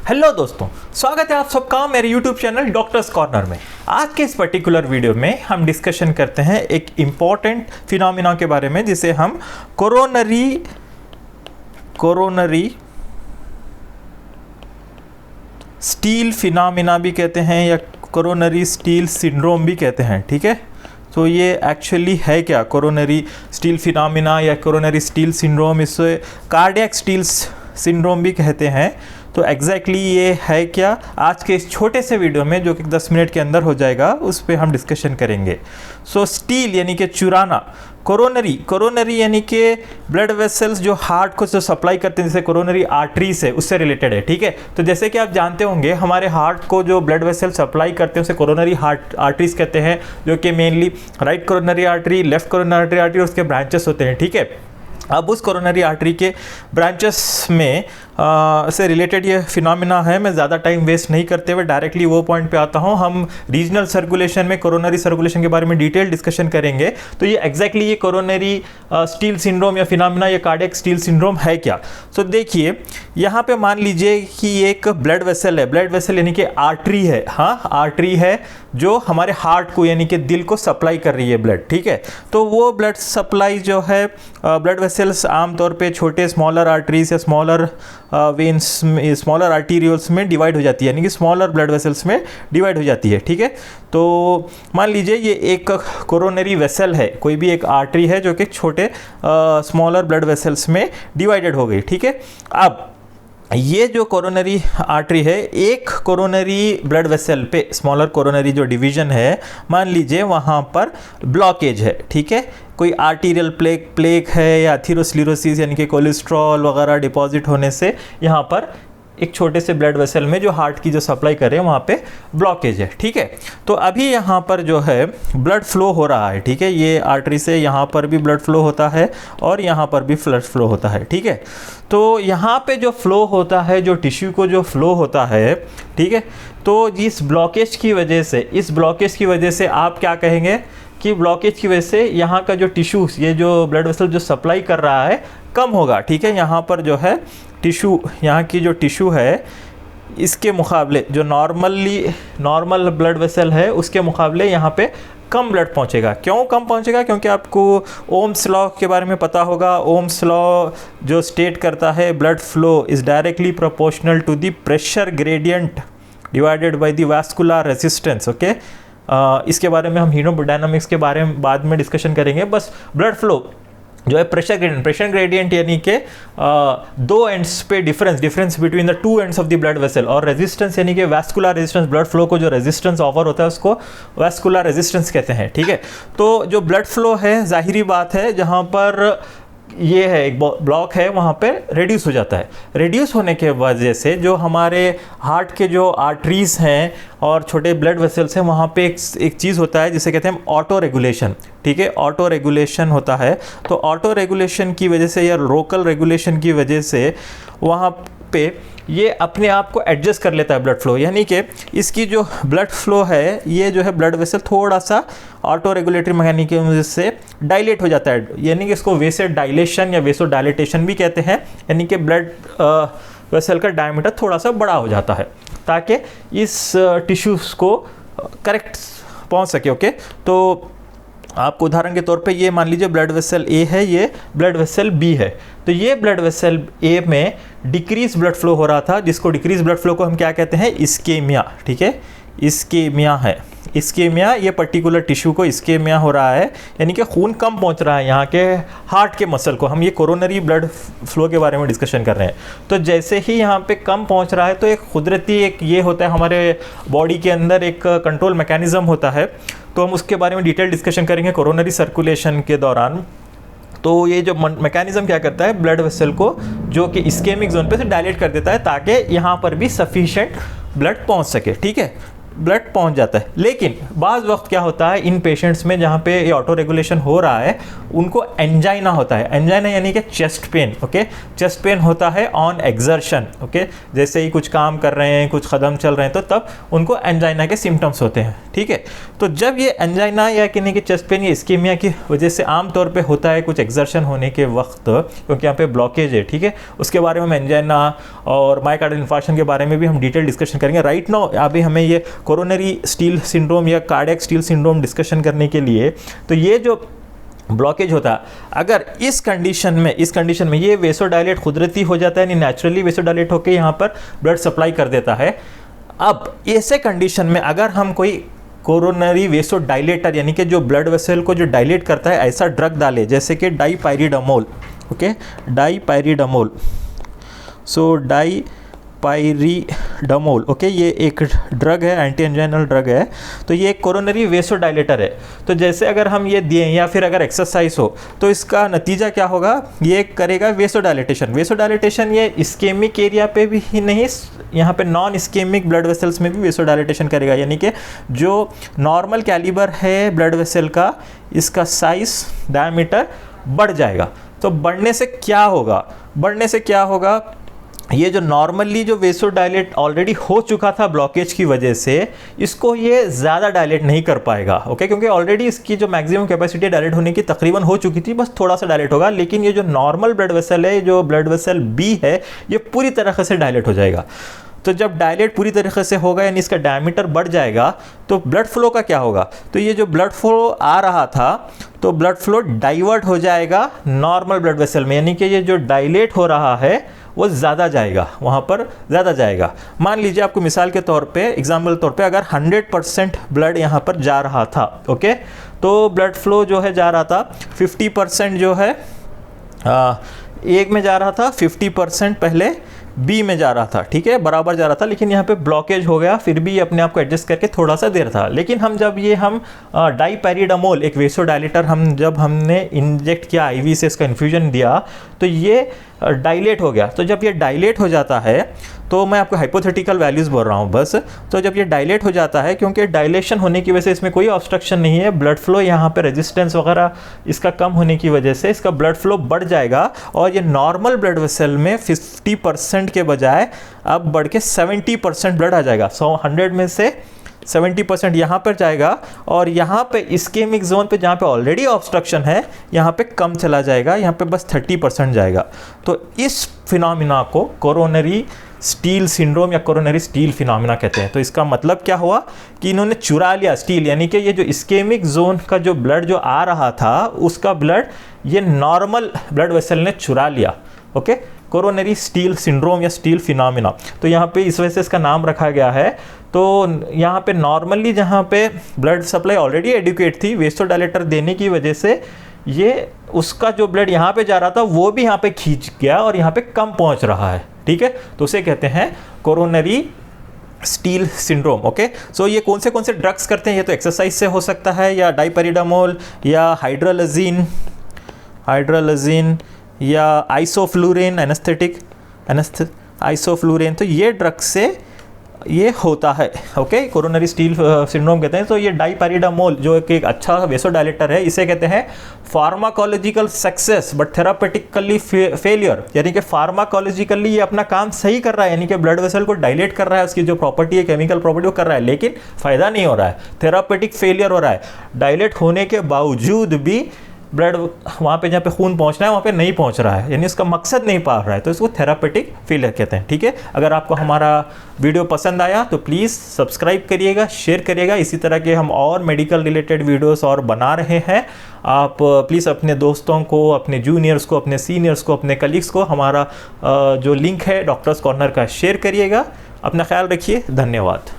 Hello दोस्तों, स्वागत है आप सबका मेरे यूट्यूब चैनल डॉक्टर्स कॉर्नर में। आज के इस पर्टिकुलर वीडियो में हम डिस्कशन करते हैं एक इम्पॉर्टेंट फिनोमिना के बारे में जिसे हम कोरोनरी स्टील फिनोमिना भी कहते हैं या कोरोनरी स्टील सिंड्रोम भी कहते हैं। ठीक है, तो ये एक्चुअली है क्या कोरोनरी स्टील फिनोमिना या कोरोनरी स्टील सिंड्रोम? इसे कार्डियक स्टील सिंड्रोम भी कहते हैं। तो एग्जैक्टली ये है क्या, आज के इस छोटे से वीडियो में जो कि 10 मिनट के अंदर हो जाएगा उस पर हम डिस्कशन करेंगे। सो स्टील यानी कि चुराना, कोरोनरी यानी कि ब्लड वेसल्स जो हार्ट को जो सप्लाई करते हैं, जैसे कोरोनरी आर्टरीज है उससे रिलेटेड है। ठीक है, तो जैसे कि आप जानते होंगे हमारे हार्ट को जो ब्लड वेसल सप्लाई करते हैं उसे कोरोनरी हार्ट आर्टरीज कहते हैं, जो कि mainly right coronary artery, left coronary artery और उसके ब्रांचेस होते हैं। ठीक है, अब उस कोरोनरी आर्टरी के ब्रांचेस में से रिलेटेड ये फिनोमिना है। मैं ज़्यादा टाइम वेस्ट नहीं करते हुए डायरेक्टली वो पॉइंट पे आता हूँ। हम रीजनल सर्कुलेशन में कोरोनरी सर्कुलेशन के बारे में डिटेल डिस्कशन करेंगे। तो ये एग्जैक्टली ये कोरोनरी स्टील सिंड्रोम या फिनोमिना या कार्डियक स्टील सिंड्रोम है क्या? तो देखिए यहाँ पे मान लीजिए कि एक ब्लड वेसल है, ब्लड वेसल यानी कि आर्टरी है, हाँ आर्टरी है जो हमारे हार्ट को यानी कि दिल को सप्लाई कर रही है ब्लड। ठीक है, तो वो ब्लड सप्लाई जो है ब्लड वेसल्स आमतौर पे छोटे स्मॉलर आर्टरीज या स्मॉलर वेन्स में, स्मॉलर आर्टीरियल्स में डिवाइड हो जाती है, यानी कि स्मॉलर ब्लड वेसल्स में डिवाइड हो जाती है। ठीक है, तो मान लीजिए ये एक कोरोनरी वेसल है, कोई भी एक आर्टरी है जो कि छोटे स्मॉलर ब्लड वेसल्स में डिवाइडेड हो गई। ठीक है, अब ये जो कोरोनरी आर्टरी है, एक कोरोनरी ब्लड वेसल पे स्मॉलर कोरोनरी जो डिवीजन है, मान लीजिए वहाँ पर ब्लॉकेज है। ठीक है, कोई आर्टीरियल प्लेक है या एथेरोस्क्लेरोसिस यानी कि कोलेस्ट्रॉल वगैरह डिपॉजिट होने से यहाँ पर एक छोटे से ब्लड वेसल में जो हार्ट की जो सप्लाई कर रहे हैं वहाँ पे ब्लॉकेज है। ठीक है, तो अभी यहाँ पर जो है ब्लड फ्लो हो रहा है। ठीक है, ये आर्टरी से यहाँ पर भी ब्लड फ्लो होता है और यहाँ पर भी ब्लड फ्लो होता है। ठीक है, तो यहाँ पे जो फ्लो होता है, जो टिश्यू को जो फ्लो होता है, ठीक है, तो इस ब्लॉकेज की वजह से, इस ब्लॉकेज की वजह से आप क्या कहेंगे कि ब्लॉकेज की वजह से यहाँ का जो टिश्यू, ये जो ब्लड वेसल जो सप्लाई कर रहा है कम होगा। ठीक है, यहाँ पर जो है टिश्यू, यहाँ की जो टिश्यू है इसके मुकाबले जो नॉर्मल ब्लड वेसल है उसके मुकाबले यहाँ पे कम ब्लड पहुँचेगा। क्यों कम पहुँचेगा? क्योंकि आपको ओम्स लॉ के बारे में पता होगा। ओम्स लॉ जो स्टेट करता है blood flow is directly proportional to the pressure gradient divided by the vascular resistance. Okay, इसके बारे में हम हीमोडायनामिक्स के बारे में बाद में डिस्कशन करेंगे। बस ब्लड फ्लो जो है प्रेशर ग्रेडियंट यानी कि दो एंड्स पे difference between the two ends of the blood vessel, और रेजिस्टेंस यानी कि वास्कुलर रेजिस्टेंस, ब्लड फ्लो को जो रेजिस्टेंस ऑफर होता है उसको वास्कुलर रेजिस्टेंस कहते हैं। ठीक है, तो जो ब्लड फ्लो है जाहिरी बात है जहाँ पर ये है एक ब्लॉक है वहाँ पे रेड्यूस हो जाता है। रेड्यूस होने के वजह से जो हमारे हार्ट के जो आर्टरीज हैं और छोटे ब्लड वेसल्स हैं वहाँ पे एक चीज़ होता है जिसे कहते हैं ऑटो रेगुलेशन। ठीक है, ऑटो रेगुलेशन होता है। तो ऑटो रेगुलेशन की वजह से या लोकल रेगुलेशन की वजह से वहाँ पे ये अपने आप को एडजस्ट कर लेता है ब्लड फ्लो, यानी कि इसकी जो ब्लड फ्लो है, ये जो है ब्लड वेसल थोड़ा सा ऑटो रेगुलेटरी मैकेनिज्म की वजह से डायलेट हो जाता है, यानी कि इसको वेसो डायलेशन या वेसो डायलेटेशन भी कहते हैं, यानी कि ब्लड वेसल का डायमीटर थोड़ा सा बड़ा हो जाता है ताकि इस टिश्यूज़ को करेक्ट पहुंच सके। ओके, तो आपको उदाहरण के तौर पे ये मान लीजिए ब्लड वेसल ए है, ये ब्लड वेसल बी है। तो ये ब्लड वेसल ए में डिक्रीज ब्लड फ्लो हो रहा था, जिसको डिक्रीज ब्लड फ्लो को हम क्या कहते हैं? इस्केमिया। ठीक है, इस्केमिया है, इस्केमिया, ये पर्टिकुलर टिश्यू को इस्केमिया हो रहा है, यानी कि खून कम पहुंच रहा है यहाँ के हार्ट के मसल को। हम ये कोरोनरी ब्लड फ्लो के बारे में डिस्कशन कर रहे हैं। तो जैसे ही यहाँ पे कम पहुँच रहा है तो एक कुदरती एक ये होता है हमारे बॉडी के अंदर एक कंट्रोल मैकेनिज्म होता है, तो हम उसके बारे में डिटेल डिस्कशन करेंगे कोरोनरी सर्कुलेशन के दौरान। तो ये जो मैकेनिज्म क्या करता है, ब्लड वेसल को जो कि इस्केमिक जोन पे से डायलेट कर देता है ताकि यहाँ पर भी सफिशिएंट ब्लड पहुँच सके। ठीक है, ब्लड पहुंच जाता है। लेकिन बाज़ वक्त क्या होता है इन पेशेंट्स में जहाँ पे ये ऑटो रेगुलेशन हो रहा है, उनको एंजाइना होता है। एंजाइना यानी कि chest pain, okay. Chest pain होता है ऑन एक्सर्शन, ओके। जैसे ही कुछ काम कर रहे हैं, कुछ कदम चल रहे हैं, तो तब उनको एंजाइना के सिम्टम्स होते हैं, ठीक है। तो जब ये एंजाइना या कि चेस्ट पेन या इस्कीमिया की वजह से आमतौर पे होता है कुछ एक्सर्शन होने के वक्त, क्योंकि यहाँ पे ब्लॉकेज है, ठीक है। उसके बारे में हम एंजाइना और मायोकार्डियल इन्फार्क्शन के बारे में भी हम डिटेल डिस्कशन करेंगे। राइट नाउ अभी हमें ये कोरोनरी स्टील सिंड्रोम या कार्डियक स्टील सिंड्रोम डिस्कशन करने के लिए, तो ये जो ब्लॉकेज होता है, अगर इस कंडीशन में ये वेसोडाइलेट कुदरती हो जाता है, यानी नेचुरली वेसोडाइलेट होकर यहाँ पर ब्लड सप्लाई कर देता है। अब ऐसे कंडीशन में अगर हम कोई कोरोनरी वेसोडाइलेटर यानी कि जो ब्लड वेसल को जो डायलेट करता है ऐसा ड्रग डाले, जैसे कि डाईपाइरिडामोल, ओके, डाईपाइरिडामोल, सो डाईपाइरिडामोल, ओके, ये एक ड्रग है, एंटी एंजाइनल ड्रग है। तो ये एक कोरोनरी वेसोडाइलेटर है। तो जैसे अगर हम ये दिए या फिर अगर एक्सरसाइज हो तो इसका नतीजा क्या होगा, ये करेगा वेसोडाइलेटेशन। ये इस्केमिक एरिया पे भी ही नहीं, यहाँ पे नॉन इस्केमिक ब्लड वेसल्स में भी वेसोडाइलेटेशन करेगा, यानी कि जो नॉर्मल कैलिबर है ब्लड वेसल का, इसका साइज डायमीटर बढ़ जाएगा। तो बढ़ने से क्या होगा, ये जो नॉर्मली जो वेसोडाइलेट ऑलरेडी हो चुका था ब्लॉकेज की वजह से, इसको ये ज़्यादा डायलेट नहीं कर पाएगा, ओके, क्योंकि ऑलरेडी इसकी जो मैक्सिमम कैपेसिटी डायलेट होने की तकरीबन हो चुकी थी, बस थोड़ा सा डायलेट होगा। लेकिन ये जो नॉर्मल ब्लड वेसल है, जो ब्लड वेसल बी है, ये पूरी तरह से डायलेट हो जाएगा। तो जब डायलेट पूरी तरीके से होगा यानी इसका डायमीटर बढ़ जाएगा, तो ब्लड फ्लो का क्या होगा, तो ये जो ब्लड फ्लो आ रहा था, तो ब्लड फ्लो डाइवर्ट हो जाएगा नॉर्मल ब्लड वेसल में, यानी कि ये जो डायलेट हो रहा है वो ज़्यादा जाएगा, वहाँ पर ज़्यादा जाएगा। मान लीजिए आपको मिसाल के तौर पे, एग्जाम्पल तौर पे, अगर 100% ब्लड यहाँ पर जा रहा था, ओके, तो ब्लड फ्लो जो है जा रहा था 50% जो है एक में जा रहा था, 50% पहले बी में जा रहा था, ठीक है, बराबर जा रहा था। लेकिन यहाँ पे ब्लॉकेज हो गया, फिर भी अपने आप को एडजस्ट करके थोड़ा सा देर था। लेकिन हम जब डाईपैरिडामोल एक वेसोडाइलेटर जब हमने इंजेक्ट किया आईवी से, इसका इन्फ्यूजन दिया, तो ये डायलेट हो गया। तो जब ये डायलेट हो जाता है, तो मैं आपको हाइपोथेटिकल वैल्यूज़ बोल रहा हूँ बस, तो जब ये डायलेट हो जाता है, क्योंकि डायलेशन होने की वजह से इसमें कोई ऑब्स्ट्रक्शन नहीं है, ब्लड फ्लो यहाँ पे रेजिस्टेंस वगैरह इसका कम होने की वजह से इसका ब्लड फ्लो बढ़ जाएगा, और ये नॉर्मल ब्लड वेसल में 50% के बजाय अब बढ़ के 70% ब्लड आ जाएगा। 100 में से 70% यहाँ पर जाएगा, और यहाँ पे इस्केमिक जोन पे जहाँ पे ऑलरेडी ऑब्स्ट्रक्शन है, यहाँ पे कम चला जाएगा, यहाँ पे बस 30% जाएगा। तो इस फिनोमिना को कोरोनरी स्टील सिंड्रोम या कोरोनरी स्टील फिनोमिना कहते हैं। तो इसका मतलब क्या हुआ कि इन्होंने चुरा लिया स्टील, यानी कि ये जो इस्केमिक जोन का जो ब्लड जो आ रहा था, उसका ब्लड ये नॉर्मल ब्लड वेसल ने चुरा लिया, ओके, कोरोनरी स्टील सिंड्रोम या स्टील फिनोमिना। तो यहाँ पे इस वजह से इसका नाम रखा गया है। तो यहाँ पे नॉर्मली जहाँ पे ब्लड सप्लाई ऑलरेडी एडिक्वेट थी, वेसोडाइलेटर देने की वजह से ये उसका जो ब्लड यहाँ पे जा रहा था वो भी यहाँ पे खींच गया और यहाँ पे कम पहुँच रहा है, ठीक है। तो उसे कहते हैं कोरोनरी स्टील सिंड्रोम, ओके। सो ये कौन से ड्रग्स करते हैं, ये तो एक्सरसाइज से हो सकता है, या डाईपैरिडामोल, या हाइड्रोलाजीन या आइसोफ्लूरेन, एनेस्थेटिक आइसोफ्लूरेन, तो ये ड्रग से ये होता है, ओके, कोरोनरी स्टील सिंड्रोम कहते हैं। तो ये डाईपैरिडामोल जो एक अच्छा वेसोडाइलेटर है, इसे कहते हैं pharmacological success but therapeutically failure, यानी कि फार्माकोलॉजिकली ये अपना काम सही कर रहा है, यानी कि ब्लड वेसल को डायलेट कर रहा है, उसकी जो प्रॉपर्टी है, केमिकल प्रॉपर्टी, वो कर रहा है, लेकिन फ़ायदा नहीं हो रहा है, थेरापेटिक फेलियर हो रहा है। डायलेट होने के बावजूद भी ब्लड वहाँ पे जहाँ पे खून पहुँचना है वहाँ पे नहीं पहुँच रहा है, यानी उसका मकसद नहीं पा रहा है, तो इसको थेरापेटिक फेलियर कहते हैं, ठीक है। अगर आपको हमारा वीडियो पसंद आया तो प्लीज़ सब्सक्राइब करिएगा, शेयर करिएगा। इसी तरह के हम और मेडिकल रिलेटेड वीडियोस और बना रहे हैं। आप प्लीज़ अपने दोस्तों को, अपने जूनियर्स को, अपने सीनियर्स को, अपने कलीग्स को हमारा जो लिंक है डॉक्टर्स कॉर्नर का शेयर करिएगा। अपना ख्याल रखिए, धन्यवाद।